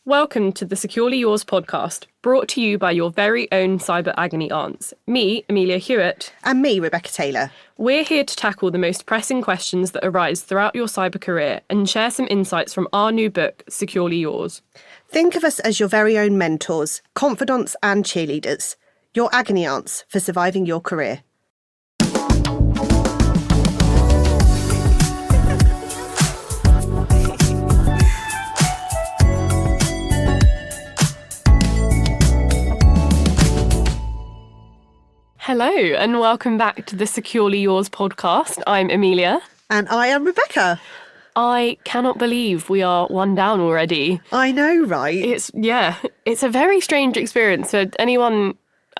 Welcome to the Securely Yours podcast, brought to you by your very own cyber agony aunts. Me, Amelia Hewitt. And me, Rebecca Taylor. We're here to tackle the most pressing questions that arise throughout your cyber career and share some insights from our new book, Securely Yours. Think of us as your very own mentors, confidants and cheerleaders. Your agony aunts for surviving your career. Hello and welcome back to the Securely Yours podcast. I'm Amelia. And I am Rebecca. I cannot believe we are one down already. I know, right? It's a very strange experience for anyone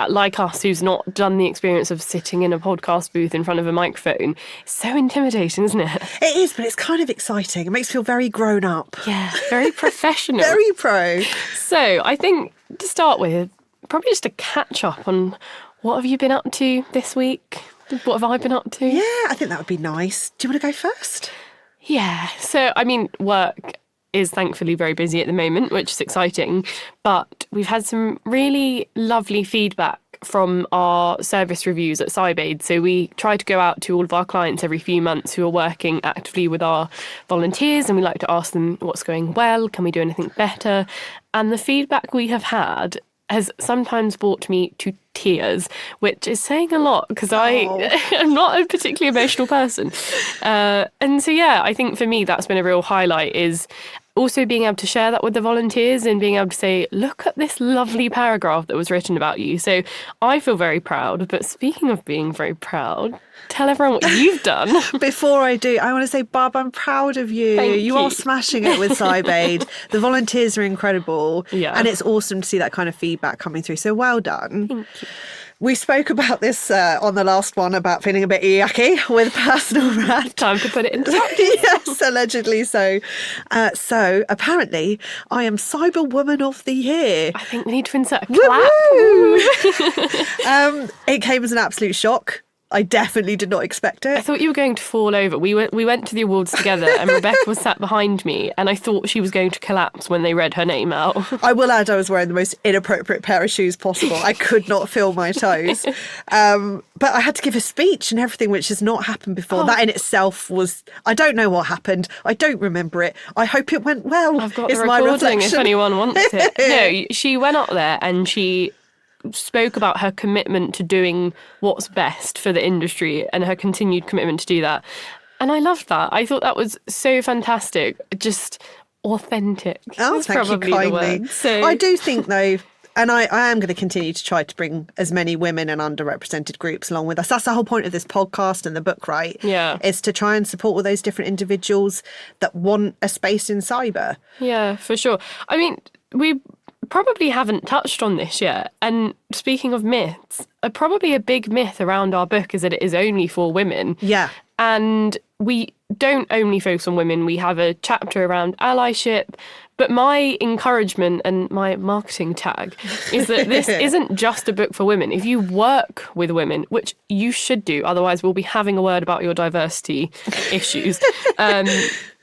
like us who's not done the experience of sitting in a podcast booth in front of a microphone. It's so intimidating, isn't it? It is, but it's kind of exciting. It makes me feel very grown up. Yeah, very professional. Very pro. So I think to start with, probably just a catch up on what have you been up to this week? What have I been up to? Yeah, I think that would be nice. Do you want to go first? Yeah. So, I mean, work is thankfully very busy at the moment, which is exciting. But we've had some really lovely feedback from our service reviews at CyberAid. So we try to go out to all of our clients every few months who are working actively with our volunteers, and we like to ask them what's going well, can we do anything better? And the feedback we have had has sometimes brought me to tears, which is saying a lot because I am not a particularly emotional person. And so, yeah, I think for me, that's been a real highlight, is also being able to share that with the volunteers and being able to say, look at this lovely paragraph that was written about you. So I feel very proud. But speaking of being very proud, tell everyone what you've done. Before I do, I want to say, Barb, I'm proud of you. Thank you are smashing it with CyberAid. The volunteers are incredible. Yeah. And it's awesome to see that kind of feedback coming through. So well done. Thank you. We spoke about this on the last one about feeling a bit yucky with personal rant. Time to put it into Yes, allegedly so. So apparently I am Cyber Woman of the Year. I think we need to insert a clap. It came as an absolute shock. I definitely did not expect I it. thought you were going to fall over. We went to the awards together and Rebecca was sat behind me and I thought she was going to collapse when they read her name out. I will add I was wearing the most inappropriate pair of shoes possible. I could not feel my toes. But I had to give a speech and everything, which has not happened before. That in itself was, I don't know what happened. I don't remember it. I hope it went well. I've got the recording if anyone wants it. No, she went up there and she spoke about her commitment to doing what's best for the industry and her continued commitment to do that. And I loved that. I thought that was so fantastic. Just authentic. Oh, That's thank you probably the kindly. word. So I do think, though, and I am going to continue to try to bring as many women and underrepresented groups along with us. That's the whole point of this podcast and the book, right? Yeah. Is to try and support all those different individuals that want a space in cyber. Yeah, for sure. I mean, we probably haven't touched on this yet. And speaking of myths, probably a big myth around our book is that it is only for women. Yeah. And we don't only focus on women. We have a chapter around allyship. But my encouragement and my marketing tag is that this isn't just a book for women. If you work with women, which you should do, otherwise we'll be having a word about your diversity issues.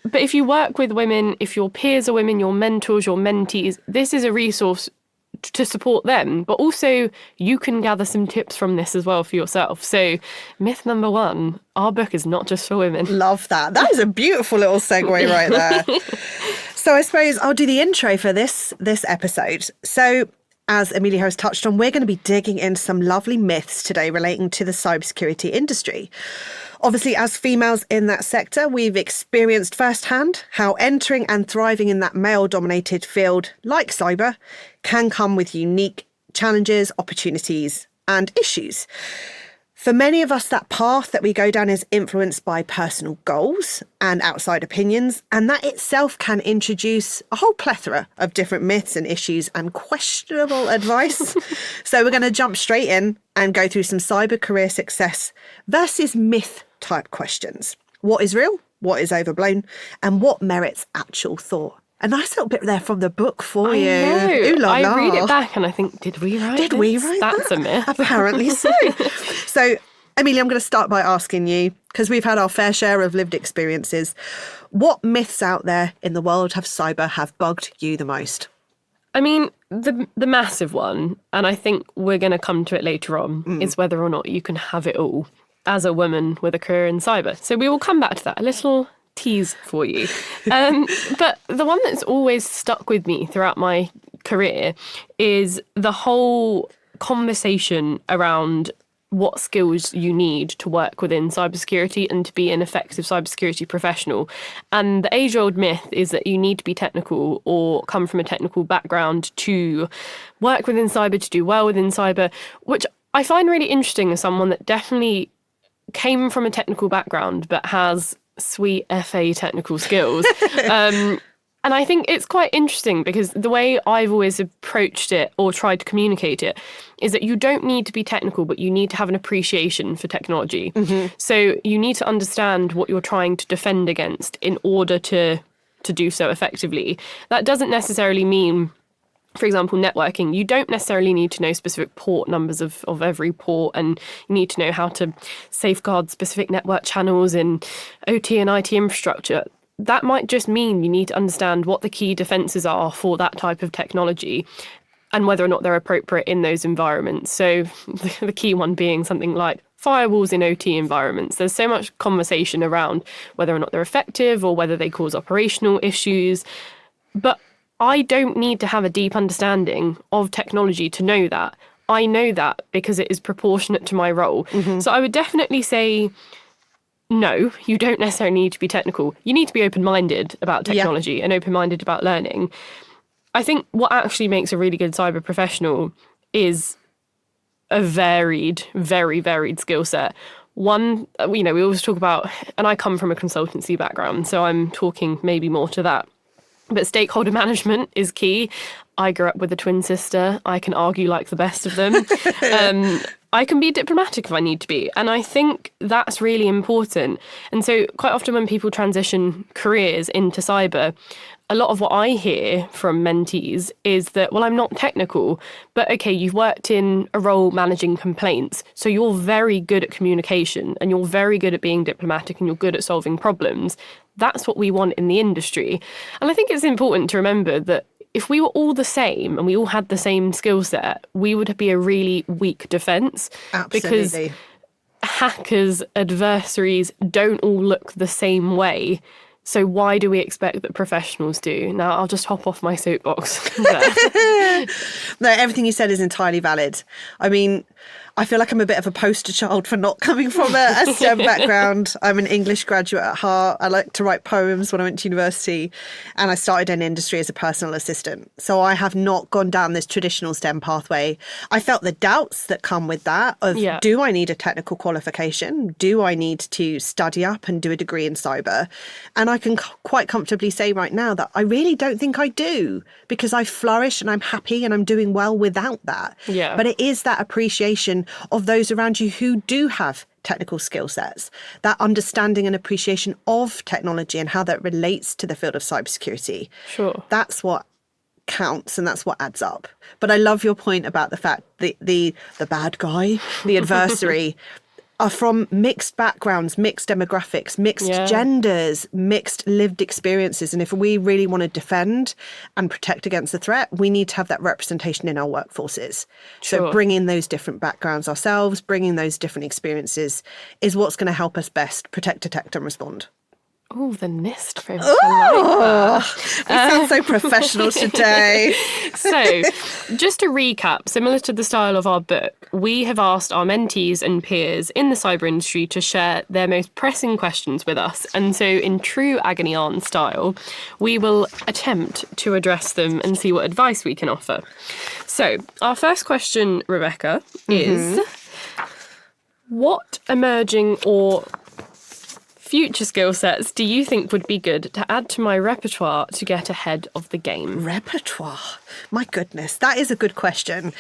But if you work with women, if your peers are women, your mentors, your mentees, this is a resource to support them. But also you can gather some tips from this as well for yourself. So myth number 1, our book is not just for women. Love that. That is a beautiful little segue right there. So I suppose I'll do the intro for this episode. So as Amelia has touched on, we're going to be digging into some lovely myths today relating to the cybersecurity industry. Obviously, as females in that sector, we've experienced firsthand how entering and thriving in that male-dominated field like cyber can come with unique challenges, opportunities, and issues. For many of us, that path that we go down is influenced by personal goals and outside opinions, and that itself can introduce a whole plethora of different myths and issues and questionable advice. So we're going to jump straight in and go through some cyber career success versus myth type questions. What is real? What is overblown? And what merits actual thought? A nice little bit there from the book for you. Ooh la la. I read it back and I think, did we write this? That's a myth. Apparently so. So, Amelia, I'm going to start by asking you, because we've had our fair share of lived experiences, what myths out there in the world of cyber have bugged you the most? I mean, the massive one, and I think we're going to come to it later on, is whether or not you can have it all as a woman with a career in cyber. So we will come back to that. A little tease for you. But the one that's always stuck with me throughout my career is the whole conversation around what skills you need to work within cybersecurity and to be an effective cybersecurity professional. And the age-old myth is that you need to be technical or come from a technical background to work within cyber, to do well within cyber, which I find really interesting as someone that definitely came from a technical background but has sweet FA technical skills. And I think it's quite interesting because the way I've always approached it or tried to communicate it is that you don't need to be technical, but you need to have an appreciation for technology. So you need to understand what you're trying to defend against in order to do so effectively. That doesn't necessarily mean, for example, networking. You don't necessarily need to know specific port numbers of every port, and you need to know how to safeguard specific network channels in OT and IT infrastructure. That might just mean you need to understand what the key defences are for that type of technology and whether or not they're appropriate in those environments. So the key one being something like firewalls in OT environments. There's so much conversation around whether or not they're effective or whether they cause operational issues. But I don't need to have a deep understanding of technology to know that. I know that because it is proportionate to my role. So I would definitely say, no, you don't necessarily need to be technical. You need to be open-minded about technology and open-minded about learning. I think what actually makes a really good cyber professional is a varied, very varied skill set. One, we always talk about, and I come from a consultancy background, so I'm talking maybe more to that. But stakeholder management is key. I grew up with a twin sister. I can argue like the best of them. I can be diplomatic if I need to be. And I think that's really important. And so quite often when people transition careers into cyber, a lot of what I hear from mentees is that, well, I'm not technical, but okay, you've worked in a role managing complaints. So you're very good at communication and you're very good at being diplomatic and you're good at solving problems. That's what we want in the industry. And I think it's important to remember that if we were all the same and we all had the same skill set, we would be a really weak defence. Absolutely. Because hackers, adversaries don't all look the same way. So why do we expect that professionals do? Now, I'll just hop off my soapbox there. No, everything you said is entirely valid. I mean, I feel like I'm a bit of a poster child for not coming from a STEM background. I'm an English graduate at heart. I like to write poems when I went to university, and I started in industry as a personal assistant. So I have not gone down this traditional STEM pathway. I felt the doubts that come with that of, do I need a technical qualification? Do I need to study up and do a degree in cyber? And I can quite comfortably say right now that I really don't think I do, because I flourish and I'm happy and I'm doing well without that. Yeah. But it is that appreciation of those around you who do have technical skill sets, that understanding and appreciation of technology and how that relates to the field of cybersecurity. Sure. That's what counts and that's what adds up. But I love your point about the fact that the bad guy, the adversary, are from mixed backgrounds, mixed demographics, mixed genders, mixed lived experiences. And if we really want to defend and protect against the threat, we need to have that representation in our workforces. Sure. So bringing those different backgrounds ourselves, bringing those different experiences is what's going to help us best protect, detect and respond. Oh, the NIST framework. I like that. We sound so professional today. So, just to recap, similar to the style of our book, we have asked our mentees and peers in the cyber industry to share their most pressing questions with us. And so, in true agony aunt style, we will attempt to address them and see what advice we can offer. So, our first question, Rebecca, is what emerging or future skill sets do you think would be good to add to my repertoire to get ahead of the game? Repertoire? My goodness, that is a good question.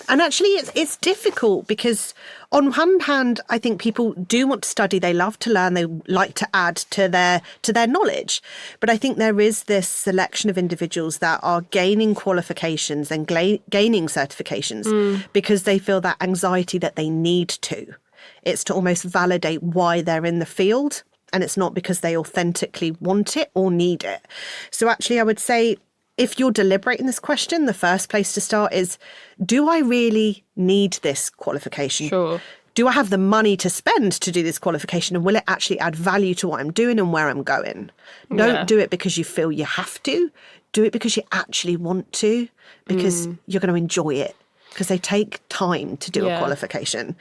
And actually, it's difficult because on one hand, I think people do want to study, they love to learn, they like to add to their knowledge. But I think there is this selection of individuals that are gaining qualifications and gaining certifications because they feel that anxiety that they need to. It's to almost validate why they're in the field. And it's not because they authentically want it or need it. So actually, I would say if you're deliberating this question, the first place to start is, do I really need this qualification? Sure. Do I have the money to spend to do this qualification, and will it actually add value to what I'm doing and where I'm going? Don't do it because you feel you have to. Do it because you actually want to, because you're going to enjoy it, because they take time to do a qualification.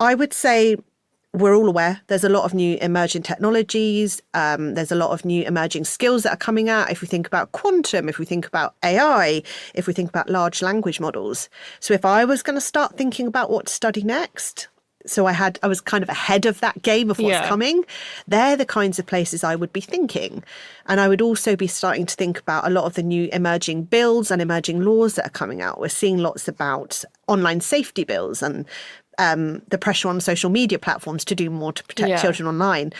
I would say we're all aware there's a lot of new emerging technologies. There's a lot of new emerging skills that are coming out. If we think about quantum, if we think about AI, if we think about large language models. So if I was going to start thinking about what to study next, so I was kind of ahead of that game of what's coming, they're the kinds of places I would be thinking. And I would also be starting to think about a lot of the new emerging bills and emerging laws that are coming out. We're seeing lots about online safety bills and the pressure on social media platforms to do more to protect children online.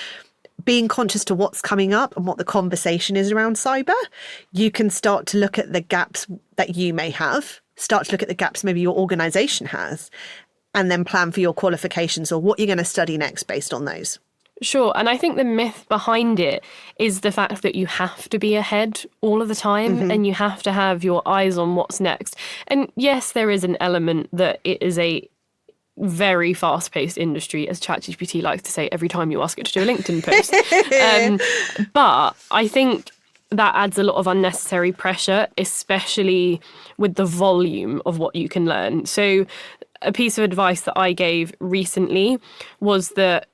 Being conscious to what's coming up and what the conversation is around cyber, you can start to look at the gaps that you may have, start to look at the gaps maybe your organisation has, and then plan for your qualifications or what you're going to study next based on those. Sure. And I think the myth behind it is the fact that you have to be ahead all of the time and you have to have your eyes on what's next. And yes, there is an element that it is a very fast-paced industry, as ChatGPT likes to say every time you ask it to do a LinkedIn post. But I think that adds a lot of unnecessary pressure, especially with the volume of what you can learn. So a piece of advice that I gave recently was that,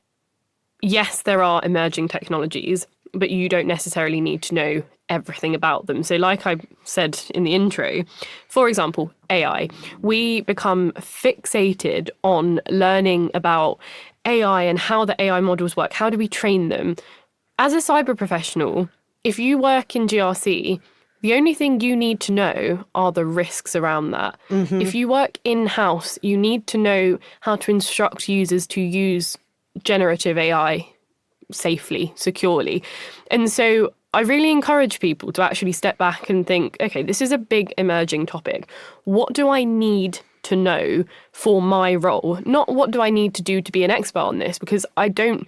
yes, there are emerging technologies, but you don't necessarily need to know everything about them. So like I said in the intro, for example, AI, we become fixated on learning about AI and how the AI models work. How do we train them? As a cyber professional, if you work in GRC, the only thing you need to know are the risks around that. If you work in-house, you need to know how to instruct users to use generative AI safely, securely. And so I really encourage people to actually step back and think, okay, this is a big emerging topic. What do I need to know for my role? Not what do I need to do to be an expert on this, because I don't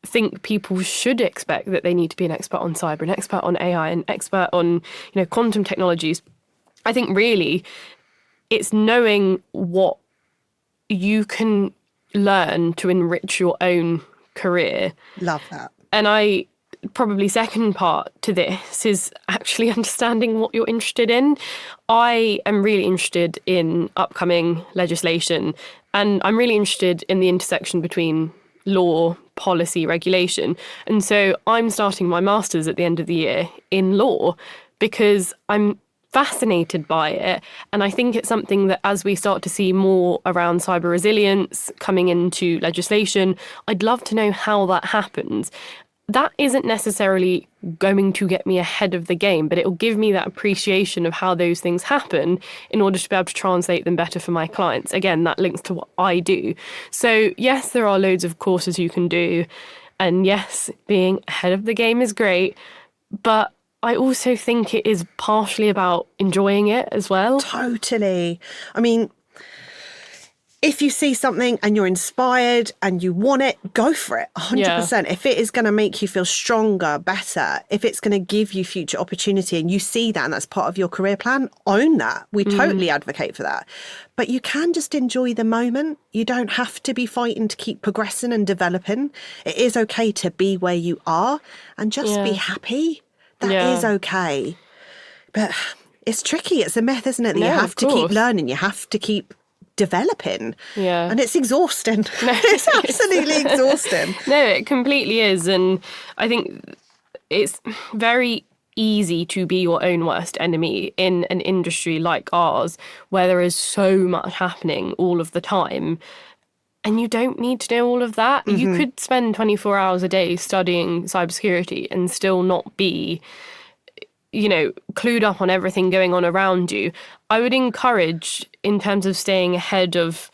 think people should expect that they need to be an expert on cyber, an expert on AI, an expert on, quantum technologies. I think really it's knowing what you can learn to enrich your own career. Love that. And I probably second part to this is actually understanding what you're interested in. I am really interested in upcoming legislation, and I'm really interested in the intersection between law, policy, regulation. And so I'm starting my master's at the end of the year in law because I'm fascinated by it. And I think it's something that as we start to see more around cyber resilience coming into legislation, I'd love to know how that happens. That isn't necessarily going to get me ahead of the game, but it will give me that appreciation of how those things happen in order to be able to translate them better for my clients. Again, that links to what I do. So yes, there are loads of courses you can do. And yes, being ahead of the game is great. But I also think it is partially about enjoying it as well. Totally. I mean, if you see something and you're inspired and you want it, go for it, 100%. If it is going to make you feel stronger, better, if it's going to give you future opportunity and you see that and that's part of your career plan, own that. We totally advocate for that. But you can just enjoy the moment. You don't have to be fighting to keep progressing and developing. It is okay to be where you are and just be happy. That is okay. But it's tricky. It's a myth, isn't it? That you have to keep learning. You have to keep developing. And it's exhausting. It's absolutely exhausting. No, it completely is. And I think it's very easy to be your own worst enemy in an industry like ours, where there is so much happening all of the time. And you don't need to know all of that. You could spend 24 hours a day studying cybersecurity and still not be, clued up on everything going on around you. I would encourage, in terms of staying ahead of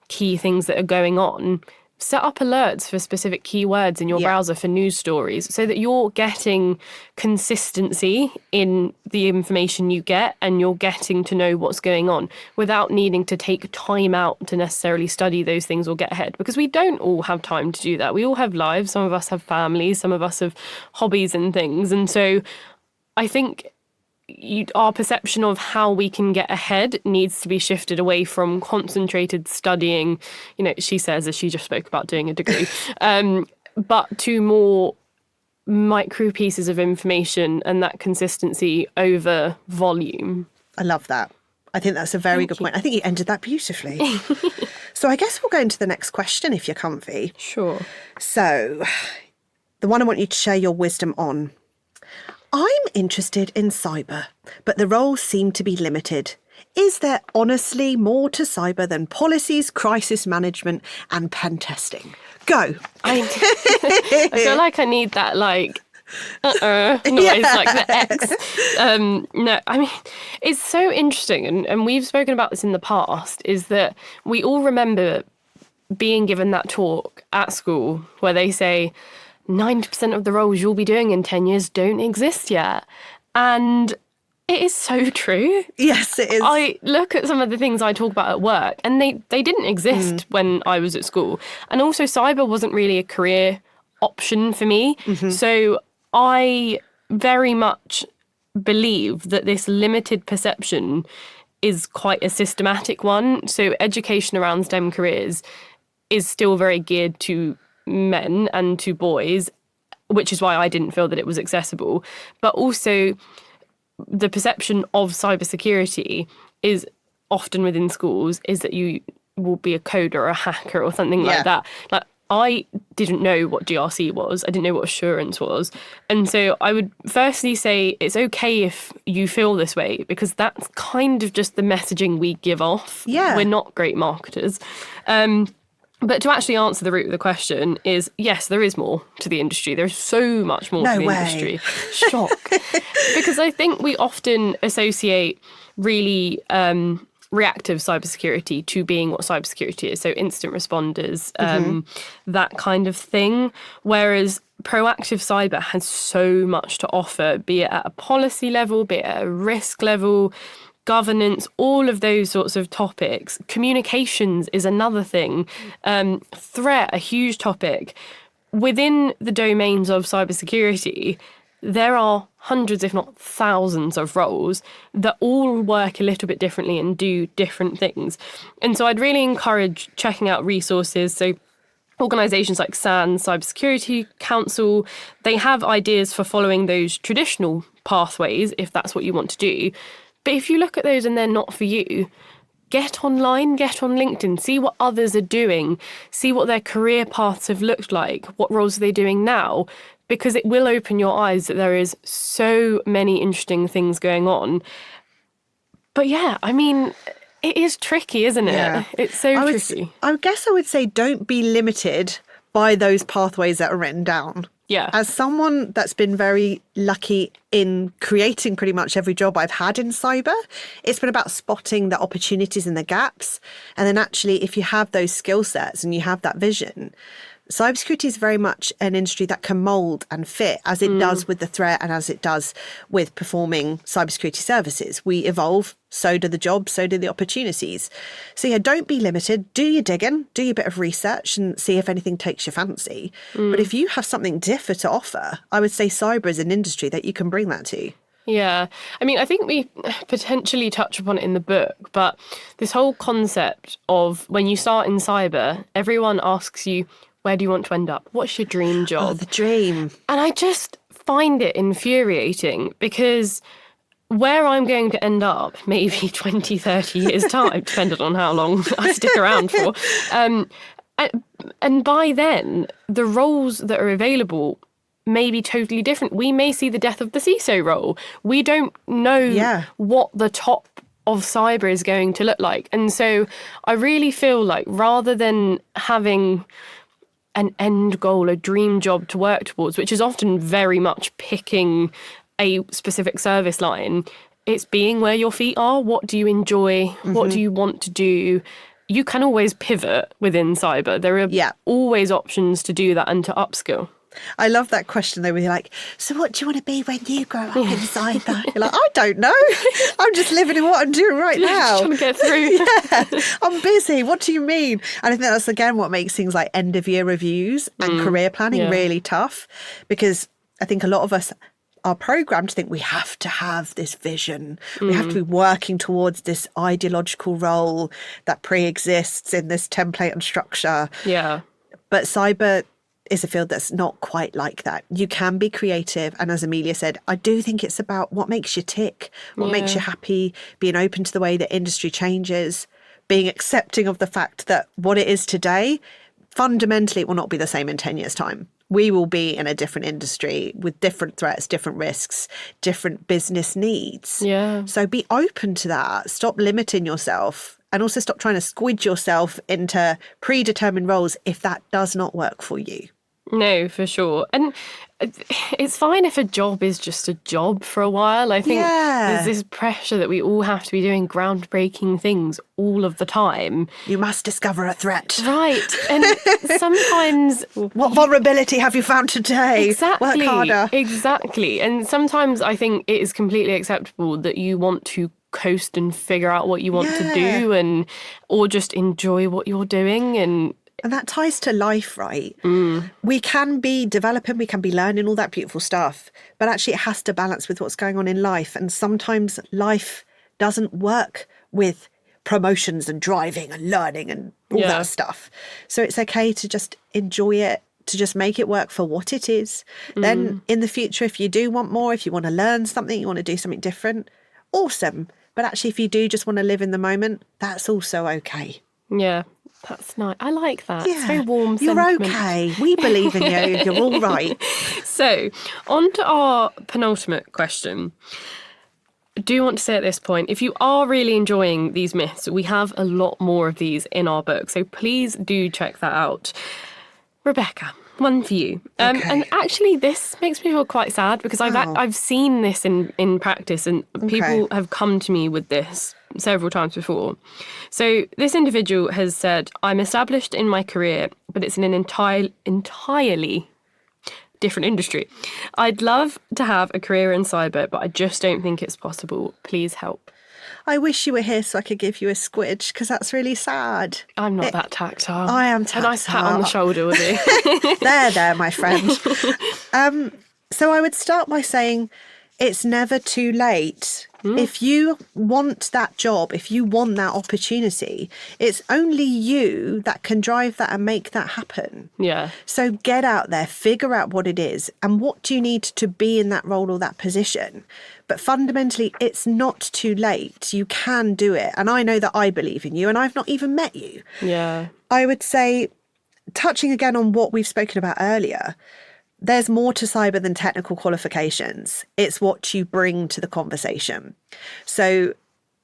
key things that are going on, set up alerts for specific keywords in your browser for news stories so that you're getting consistency in the information you get and you're getting to know what's going on without needing to take time out to necessarily study those things or get ahead, because we don't all have time to do that. We all have lives. Some of us have families, some of us have hobbies and things. And so I think our perception of how we can get ahead needs to be shifted away from concentrated studying, she says, as she just spoke about doing a degree, but to more micro pieces of information and that consistency over volume. I love that. I think that's a very good point. I think you ended that beautifully. So I guess we'll go into the next question if you're comfy. Sure. So the one I want you to share your wisdom on. I'm interested in cyber, but the roles seem to be limited. Is there honestly more to cyber than policies, crisis management, and pen testing? Go. I feel like I need that noise, like the X. No, I mean, it's so interesting, and we've spoken about this in the past, is that we all remember being given that talk at school where they say 90% of the roles you'll be doing in 10 years don't exist yet. And it is so true. Yes, it is. I look at some of the things I talk about at work and they didn't exist when I was at school. And also cyber wasn't really a career option for me. So I very much believe that this limited perception is quite a systematic one. So education around STEM careers is still very geared to men and to boys, which is why I didn't feel that it was accessible. But also the perception of cybersecurity is often within schools is that you will be a coder or a hacker or something like that. Like, I didn't know what GRC was. I didn't know what assurance was. And so I would firstly say it's okay if you feel this way, because that's kind of just the messaging we give off. Yeah. We're not great marketers. But to actually answer the root of the question is, yes, there is more to the industry. There's so much more to the industry. Shock. Because I think we often associate really reactive cybersecurity to being what cybersecurity is. So incident responders, that kind of thing. Whereas proactive cyber has so much to offer, be it at a policy level, be it at a risk level, governance, all of those sorts of topics. Communications is another thing. Threat, a huge topic. Within the domains of cybersecurity, there are hundreds, if not thousands, of roles that all work a little bit differently and do different things. And so I'd really encourage checking out resources. So organisations like SANS, Cybersecurity Council, they have ideas for following those traditional pathways, if that's what you want to do. But if you look at those and they're not for you, get online, get on LinkedIn, see what others are doing, see what their career paths have looked like, what roles are they doing now, because it will open your eyes that there is so many interesting things going on. But yeah, I mean, it is tricky, isn't it? Yeah. It's so tricky. I guess I would say don't be limited by those pathways that are written down. Yeah. As someone that's been very lucky in creating pretty much every job I've had in cyber, it's been about spotting the opportunities and the gaps. And then actually, if you have those skill sets and you have that vision, cybersecurity is very much an industry that can mould and fit, as it does with the threat and as it does with performing cybersecurity services. We evolve, so do the jobs, so do the opportunities. So yeah, don't be limited. Do your digging, do your bit of research and see if anything takes your fancy. But if you have something different to offer, I would say cyber is an industry that you can bring that to. Yeah. I mean, I think we potentially touch upon it in the book, but this whole concept of when you start in cyber, everyone asks you, where do you want to end up? What's your dream job? Oh, the dream. And I just find it infuriating because where I'm going to end up, maybe 20, 30 years' time, depending on how long I stick around for. And by then, the roles that are available may be totally different. We may see the death of the CISO role. We don't know what the top of cyber is going to look like. And so I really feel like rather than having an end goal, a dream job to work towards, which is often very much picking a specific service line, it's being where your feet are. What do you enjoy? What do you want to do? You can always pivot within cyber. There are always options to do that and to upskill. I love that question though, where you're like, so what do you want to be when you grow up in cyber? You're like, I don't know. I'm just living in what I'm doing right now. Just trying to get through. I'm busy. What do you mean? And I think that's again what makes things like end of year reviews and career planning really tough, because I think a lot of us are programmed to think we have to have this vision. We have to be working towards this ideological role that pre-exists in this template and structure. Yeah. But cyber is a field that's not quite like that. You can be creative. And as Amelia said, I do think it's about what makes you tick, what makes you happy, being open to the way that industry changes, being accepting of the fact that what it is today, fundamentally, it will not be the same in 10 years' time. We will be in a different industry with different threats, different risks, different business needs. Yeah. So be open to that. Stop limiting yourself, and also stop trying to squidge yourself into predetermined roles if that does not work for you. No, for sure. And it's fine if a job is just a job for a while. I think there's this pressure that we all have to be doing groundbreaking things all of the time. You must discover a threat. Right. And sometimes... What vulnerability have you found today? Exactly. Work harder. Exactly. And sometimes I think it is completely acceptable that you want to coast and figure out what you want to do, or just enjoy what you're doing. And that ties to life, right? We can be developing, we can be learning all that beautiful stuff, but actually it has to balance with what's going on in life. And sometimes life doesn't work with promotions and driving and learning and all that stuff. So it's okay to just enjoy it, to just make it work for what it is. Then in the future, if you do want more, if you want to learn something, you want to do something different, awesome. But actually, if you do just want to live in the moment, that's also okay. Yeah. That's nice. I like that. Yeah, it's very warm you're sentiment. okay. We believe in you. You're all right. So, on to our penultimate question. I do want to say at this point, if you are really enjoying these myths, we have a lot more of these in our book. So please do check that out. Rebecca, one for you. And actually, this makes me feel quite sad because I've seen this in practice, and people have come to me with this several times before. So this individual has said, I'm established in my career, but it's in an entirely different industry. I'd love to have a career in cyber, but I just don't think it's possible. Please help. I wish you were here so I could give you a squidge, because that's really sad. I'm not that tactile. I am tactile. A nice pat on the shoulder would be. There, my friend. So I would start by saying it's never too late. If you want that job, if you want that opportunity, it's only you that can drive that and make that happen. Yeah. So get out there, figure out what it is and what do you need to be in that role or that position. But fundamentally, it's not too late. You can do it. And I know that I believe in you, and I've not even met you. Yeah. I would say, touching again on what we've spoken about earlier, there's more to cyber than technical qualifications. It's what you bring to the conversation. So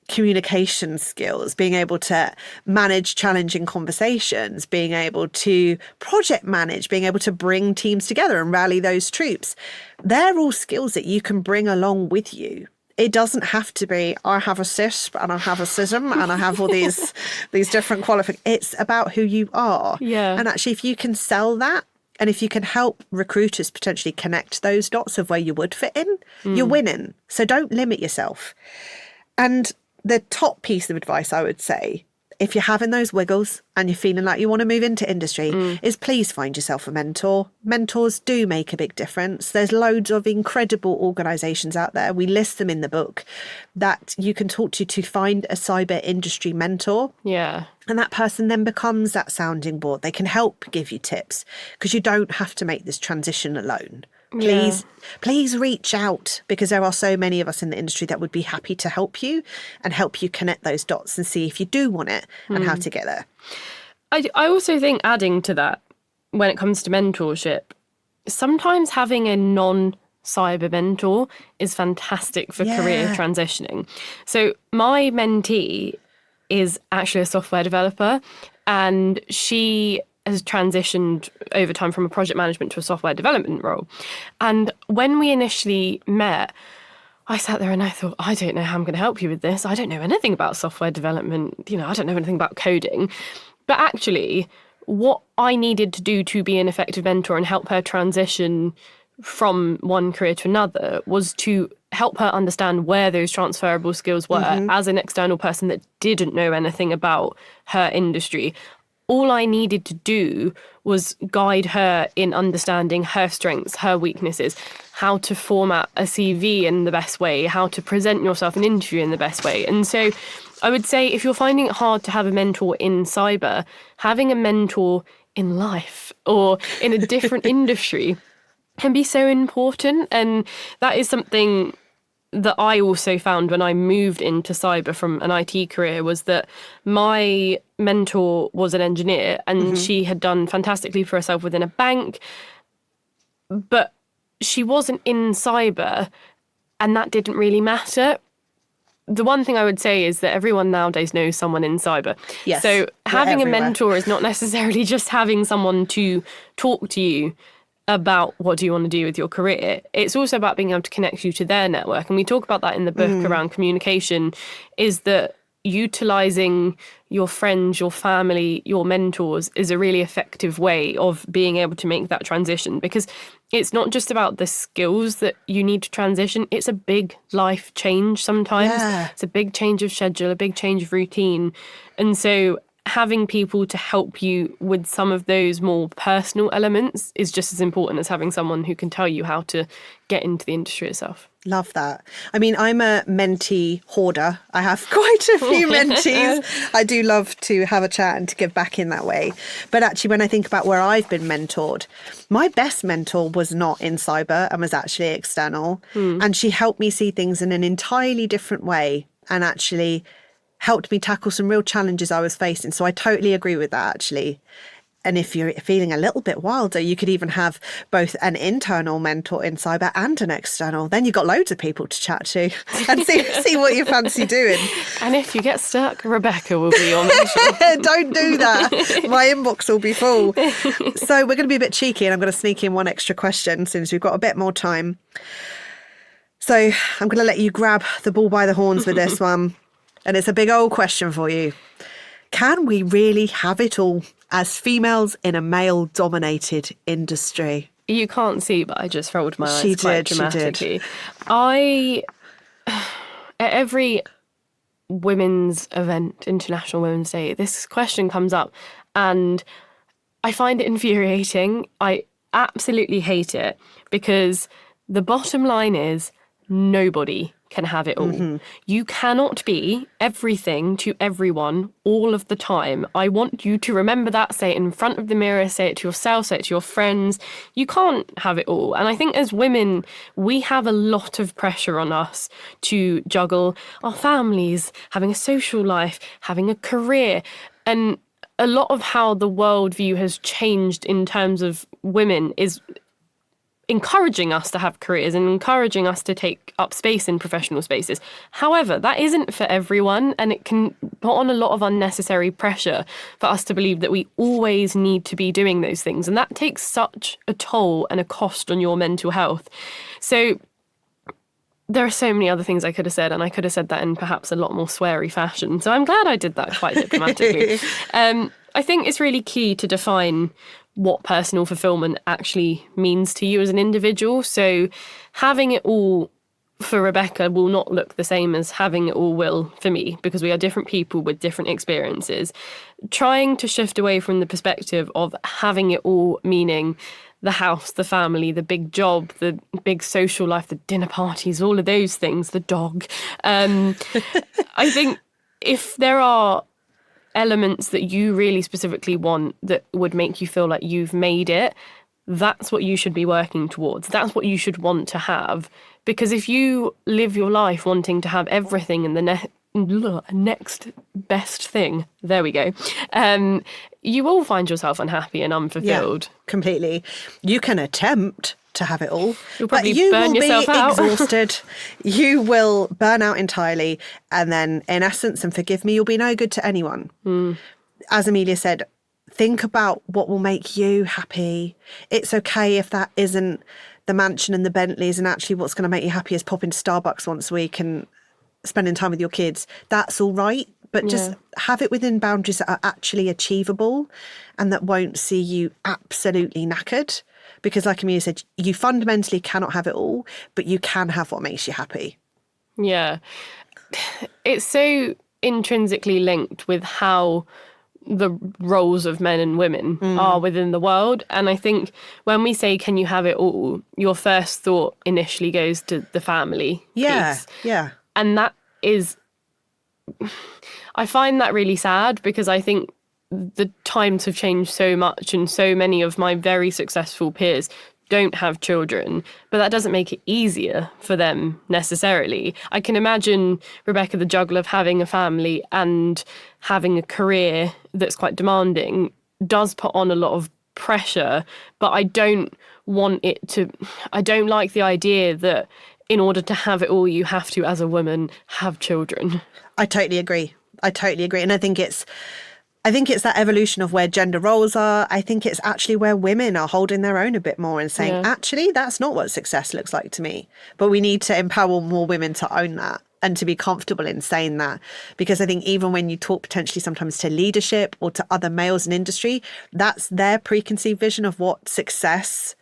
communication skills, being able to manage challenging conversations, being able to project manage, being able to bring teams together and rally those troops. They're all skills that you can bring along with you. It doesn't have to be, I have a CISP and I have a CISM and I have all these different qualifications. It's about who you are. Yeah. And actually, if you can sell that, and if you can help recruiters potentially connect those dots of where you would fit in, you're winning. So don't limit yourself. And the top piece of advice I would say, if you're having those wiggles and you're feeling like you want to move into industry, is please find yourself a mentor. Mentors do make a big difference. There's loads of incredible organisations out there. We list them in the book that you can talk to find a cyber industry mentor. Yeah. And that person then becomes that sounding board. They can help give you tips because you don't have to make this transition alone. Please reach out, because there are so many of us in the industry that would be happy to help you and help you connect those dots and see if you do want it and how to get there. I also think, adding to that, when it comes to mentorship, sometimes having a non-cyber mentor is fantastic for career transitioning. So my mentee is actually a software developer, and she has transitioned over time from a project management to a software development role. And when we initially met, I sat there and I thought, I don't know how I'm going to help you with this. I don't know anything about software development. I don't know anything about coding. But actually, what I needed to do to be an effective mentor and help her transition from one career to another was to help her understand where those transferable skills were as an external person that didn't know anything about her industry. all I needed to do was guide her in understanding her strengths, her weaknesses, how to format a CV in the best way, how to present yourself in an interview in the best way. And so I would say if you're finding it hard to have a mentor in cyber, having a mentor in life or in a different industry can be so important. And that is something that I also found when I moved into cyber from an IT career, was that my mentor was an engineer and she had done fantastically for herself within a bank, but she wasn't in cyber, and that didn't really matter. The one thing I would say is that everyone nowadays knows someone in cyber. Yes, So having a everywhere. mentor is not necessarily just having someone to talk to you about what do you want to do with your career. It's also about being able to connect you to their network. And we talk about that in the book around communication, is that utilizing your friends, your family, your mentors is a really effective way of being able to make that transition, because it's not just about the skills that you need to transition. It's a big life change sometimes. Yeah. It's a big change of schedule, a big change of routine. And so having people to help you with some of those more personal elements is just as important as having someone who can tell you how to get into the industry itself. Love that. I mean, I'm a mentee hoarder. I have quite a few mentees. I do love to have a chat and to give back in that way. But actually, when I think about where I've been mentored, my best mentor was not in cyber and was actually external. And she helped me see things in an entirely different way and actually helped me tackle some real challenges I was facing. So I totally agree with that, actually. And if you're feeling a little bit wilder, you could even have both an internal mentor in cyber and an external. Then you've got loads of people to chat to and see what you fancy doing. And if you get stuck, Rebecca will be your mentor. Don't do that. My inbox will be full. So we're going to be a bit cheeky, and I'm going to sneak in one extra question since we've got a bit more time. So I'm going to let you grab the bull by the horns with this one. And it's a big old question for you. Can we really have it all as females in a male-dominated industry? You can't see, but I just rolled my eyes She quite did. dramatically. At every women's event, International Women's Day, this question comes up, and I find it infuriating. I absolutely hate it, because the bottom line is nobody can have it all. You cannot be everything to everyone all of the time. I want you to remember that. Say it in front of the mirror, say it to yourself, say it to your friends. You can't have it all. And I think as women, we have a lot of pressure on us to juggle our families, having a social life, having a career. And a lot of how the worldview has changed in terms of women is encouraging us to have careers and encouraging us to take up space in professional spaces. However, that isn't for everyone, and it can put on a lot of unnecessary pressure for us to believe that we always need to be doing those things. And that takes such a toll and a cost on your mental health. So there are so many other things I could have said, and I could have said that in perhaps a lot more sweary fashion. So I'm glad I did that quite diplomatically. I think it's really key to define what personal fulfillment actually means to you as an individual. So having it all for Rebecca will not look the same as having it all will for me, because we are different people with different experiences. Trying to shift away from the perspective of having it all meaning the house, the family, the big job, the big social life, the dinner parties, all of those things, the dog. I think if there are elements that you really specifically want that would make you feel like you've made it, that's what you should be working towards. That's what you should want to have. Because if you live your life wanting to have everything in the next best thing, there we go, you will find yourself unhappy and unfulfilled. Yeah, completely. You can attempt to have it all, You'll probably but you burn will yourself be out. exhausted. You will burn out entirely, and then in essence, and forgive me, you'll be no good to anyone. As Amelia said, think about what will make you happy. It's okay if that isn't the mansion and the Bentleys, and actually what's going to make you happy is popping to Starbucks once a week and spending time with your kids. That's all right. But just have it within boundaries that are actually achievable and that won't see you absolutely knackered. Because like Amelia said, you fundamentally cannot have it all, but you can have what makes you happy. Yeah. It's so intrinsically linked with how the roles of men and women are within the world. And I think when we say, can you have it all, your first thought initially goes to the family piece. Yeah. And that is, I find that really sad, because I think the times have changed so much, and so many of my very successful peers don't have children, but that doesn't make it easier for them necessarily. I can imagine, Rebecca, the juggle of having a family and having a career that's quite demanding does put on a lot of pressure, but I don't like the idea that in order to have it all, you have to, as a woman, have children. I totally agree. And I think it's that evolution of where gender roles are. I think it's actually where women are holding their own a bit more and saying, actually, that's not what success looks like to me. But we need to empower more women to own that and to be comfortable in saying that. Because I think even when you talk potentially sometimes to leadership or to other males in industry, that's their preconceived vision of what success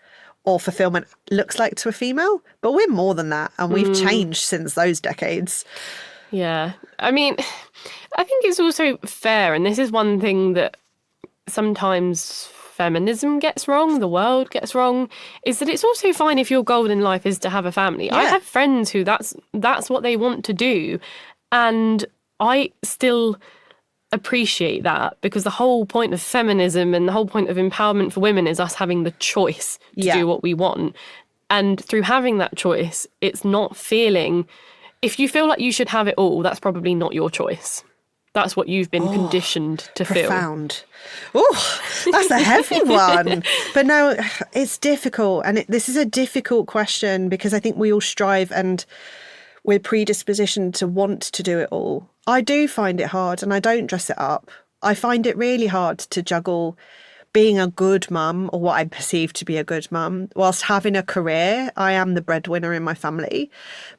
or fulfillment looks like to a female. But we're more than that. And we've changed since those decades. Yeah. I mean, I think it's also fair, and this is one thing that sometimes feminism gets wrong, the world gets wrong, is that it's also fine if your goal in life is to have a family. I have friends who that's what they want to do, and I still appreciate that, because the whole point of feminism and the whole point of empowerment for women is us having the choice to do what we want. And through having that choice, it's not feeling... If you feel like you should have it all, that's probably not your choice. That's what you've been conditioned to feel. Profound. Oh, that's a heavy one. But no, it's difficult. And this is a difficult question, because I think we all strive and we're predispositioned to want to do it all. I do find it hard, and I don't dress it up. I find it really hard to juggle being a good mum, or what I perceive to be a good mum, whilst having a career. I am the breadwinner in my family,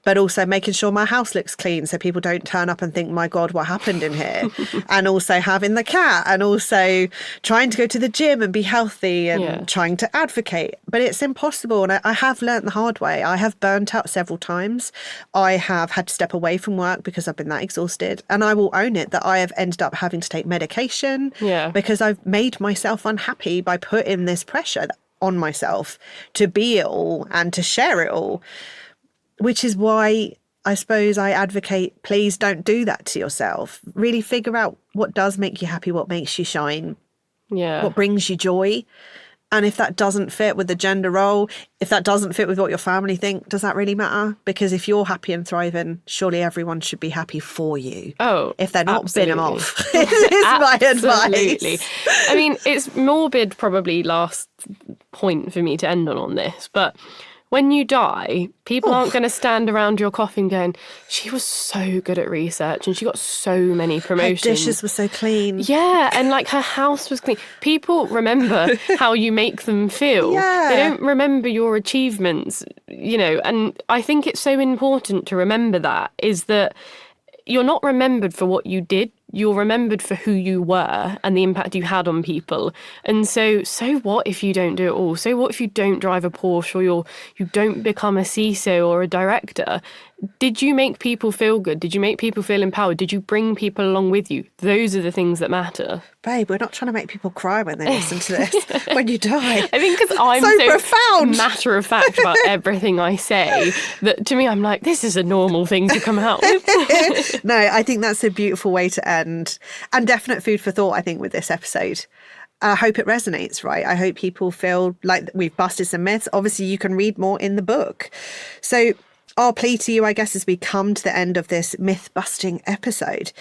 but also making sure my house looks clean so people don't turn up and think, my God, what happened in here? And also having the cat, and also trying to go to the gym and be healthy, and trying to advocate. But it's impossible. And I have learnt the hard way. I have burnt out several times. I have had to step away from work because I've been that exhausted. And I will own it that I have ended up having to take medication because I've made myself unhappy by putting this pressure on myself to be it all and to share it all, which is why I suppose I advocate, please don't do that to yourself. Really figure out what does make you happy, what makes you shine, what brings you joy. And if that doesn't fit with the gender role, if that doesn't fit with what your family think, does that really matter? Because if you're happy and thriving, surely everyone should be happy for you. Oh, if they're not, bin them off. Is my advice. I mean, it's morbid, probably last point for me to end on this, but when you die, people aren't going to stand around your coffin going, she was so good at research and she got so many promotions. Her dishes were so clean. Yeah, and like her house was clean. People remember how you make them feel. Yeah. They don't remember your achievements, you know, and I think it's so important to remember that, is that you're not remembered for what you did. You're remembered for who you were and the impact you had on people. And so what if you don't do it all? So what if you don't drive a Porsche, or you don't become a CISO or a director? Did you make people feel good? Did you make people feel empowered? Did you bring people along with you? Those are the things that matter. Babe, we're not trying to make people cry when they listen to this when you die. I think because I'm so profound, matter of fact about everything I say, that to me I'm like, this is a normal thing to come out with. No, I think that's a beautiful way to end, and definite food for thought, I think, with this episode. I hope it resonates, right? I hope people feel like we've busted some myths. Obviously, you can read more in the book. So our plea to you, I guess, as we come to the end of this myth-busting episode,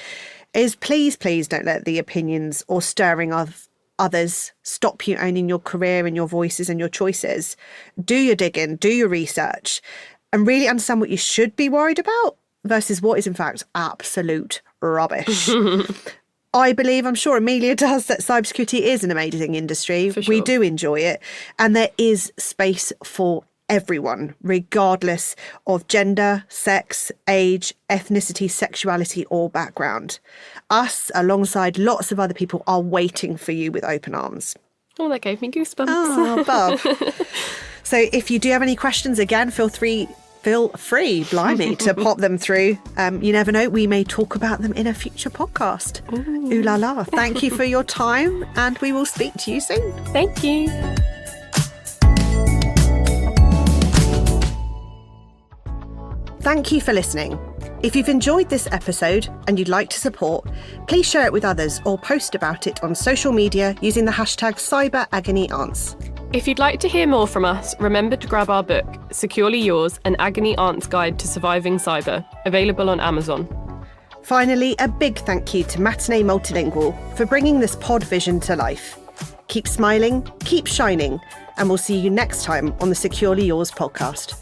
is please don't let the opinions or stirring of others stop you owning your career and your voices and your choices. Do your digging, do your research, and really understand what you should be worried about versus what is, in fact, absolute rubbish. I believe, I'm sure Amelia does, that cybersecurity is an amazing industry. For sure. We do enjoy it. And there is space for everyone, regardless of gender, sex, age, ethnicity, sexuality, or background. Us, alongside lots of other people, are waiting for you with open arms. Oh, that gave me goosebumps. Oh, Bob. So if you do have any questions, again, feel free feel free, blimey, to pop them through. You never know, we may talk about them in a future podcast. Ooh la la. Thank you for your time, and we will speak to you soon. Thank you. Thank you for listening. If you've enjoyed this episode and you'd like to support, please share it with others or post about it on social media using the hashtag CyberAgonyAunts. If you'd like to hear more from us, remember to grab our book, Securely Yours, An Agony Aunt's Guide to Surviving Cyber, available on Amazon. Finally, a big thank you to Matinee Multilingual for bringing this pod vision to life. Keep smiling, keep shining, and we'll see you next time on the Securely Yours podcast.